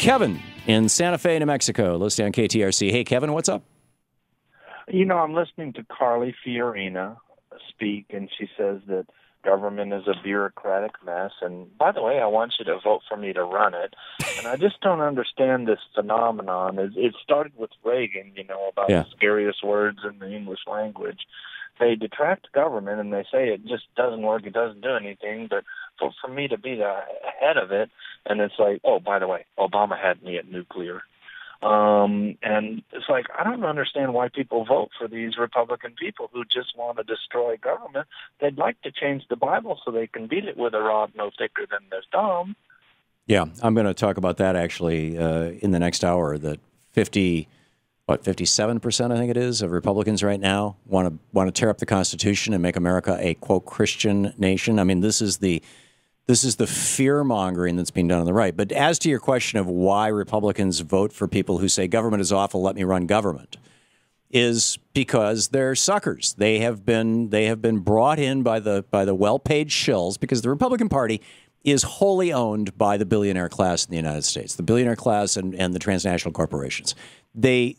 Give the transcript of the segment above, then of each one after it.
Kevin in Santa Fe, New Mexico, listening on KTRC. Hey, Kevin, what's up? You know, I'm listening to Carly Fiorina speak, and she says that government is a bureaucratic mess. And by the way, I want you to vote for me to run it. And I just don't understand this phenomenon. It started with Reagan, you know, about the scariest words in the English language. They detract government and they say it just doesn't work, it doesn't do anything, but for me to be the head of it, and it's like, oh, by the way, Obama had me at nuclear. And it's like, I don't understand why people vote for these Republican people who just want to destroy government. They'd like to change the Bible so they can beat it with a rod no thicker than their thumb. Yeah, I'm going to talk about that actually in the next hour. That 57%, I think it is, of Republicans right now want to tear up the Constitution and make America a, quote, Christian nation. I mean, this is the fear-mongering that's being done on the right. But as to your question of why Republicans vote for people who say government is awful, let me run government, is because they're suckers. They have been brought in by the well-paid shills, because the Republican Party is wholly owned by the billionaire class in the United States, the billionaire class and the transnational corporations. They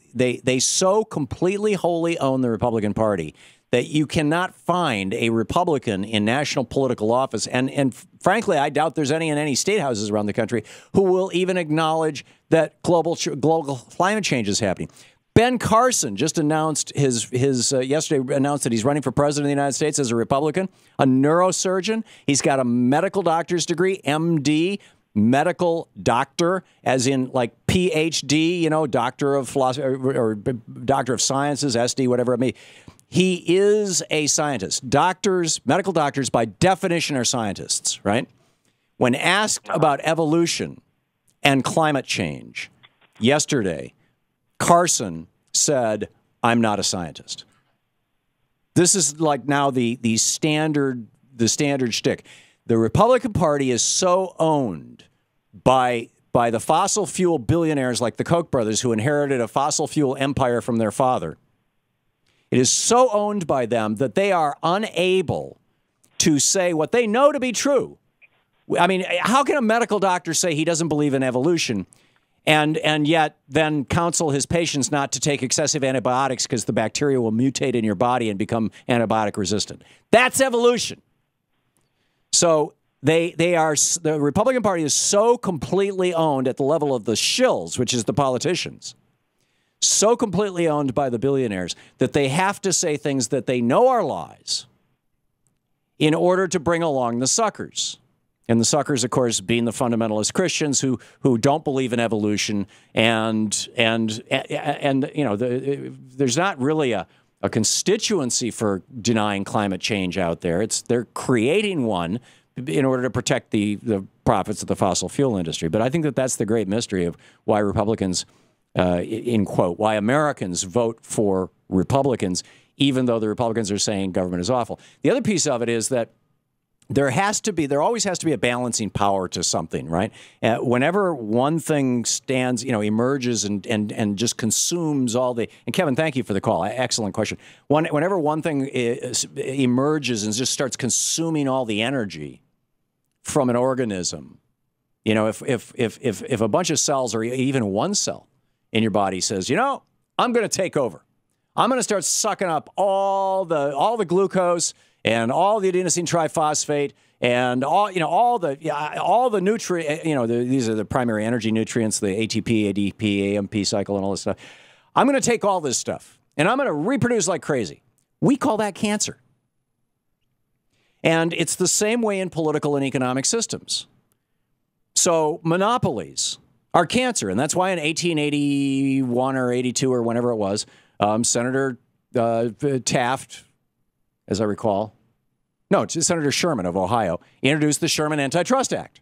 so completely wholly own the Republican Party that you cannot find a Republican in national political office, and frankly, I doubt there's any in any state houses around the country who will even acknowledge that global climate change is happening. Ben Carson just announced yesterday announced that he's running for president of the United States as a Republican, a neurosurgeon. He's got a medical doctor's degree, MD, medical doctor, as in like PhD, you know, doctor of philosophy or doctor of sciences, SD, whatever it may be. He is a scientist. Medical doctors, by definition, are scientists, right? When asked about evolution and climate change yesterday, Carson said, "I'm not a scientist." This is like now the standard shtick. The Republican Party is so owned by the fossil fuel billionaires like the Koch brothers, who inherited a fossil fuel empire from their father. It is so owned by them that they are unable to say what they know to be true. I mean, how can a medical doctor say he doesn't believe in evolution and yet then counsel his patients not to take excessive antibiotics because the bacteria will mutate in your body and become antibiotic resistant? That's evolution. So the Republican Party is so completely owned at the level of the shills, which is the politicians, so completely owned by the billionaires that they have to say things that they know are lies in order to bring along the suckers. And the suckers, of course, being the fundamentalist Christians who don't believe in evolution, and you know, there's not really a constituency for denying climate change out there. They're creating one in order to protect the profits of the fossil fuel industry. But I think that's the great mystery of why Republicans, in quote, why Americans vote for Republicans, even though the Republicans are saying government is awful. The other piece of it is that there always has to be a balancing power to something, right? Whenever one thing emerges and just consumes all the, and Kevin, thank you for the call. Excellent question. Whenever one thing emerges and just starts consuming all the energy from an organism, you know, if a bunch of cells or even one cell in your body says, you know, I'm going to take over. I'm going to start sucking up all the glucose and all the adenosine triphosphate and all the nutrient, these are the primary energy nutrients, the ATP, ADP, AMP cycle, and all this stuff. I'm going to take all this stuff and I'm going to reproduce like crazy. We call that cancer. And it's the same way in political and economic systems. So monopolies are cancer, and that's why in 1881 or 82 or whenever it was, Senator Taft, as I recall, no, it's Senator Sherman of Ohio, introduced the Sherman Antitrust Act,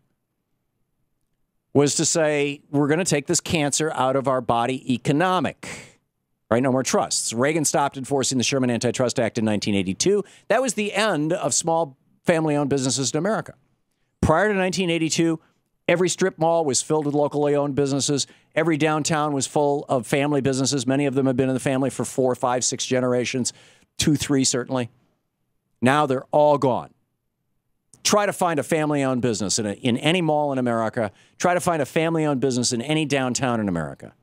was to say, we're going to take this cancer out of our body economic, right? No more trusts. Reagan stopped enforcing the Sherman Antitrust Act in 1982. That was the end of small family-owned businesses in America. Prior to 1982, every strip mall was filled with locally owned businesses. Every downtown was full of family businesses. Many of them have been in the family for 4, 5, 6 generations, 2, 3 certainly. Now they're all gone. try to find a family-owned business in any mall in America. Try to find a family-owned business in any downtown in America.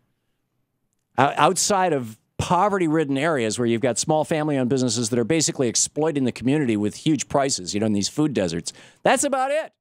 Outside of poverty-ridden areas where you've got small family-owned businesses that are basically exploiting the community with huge prices, in these food deserts. That's about it.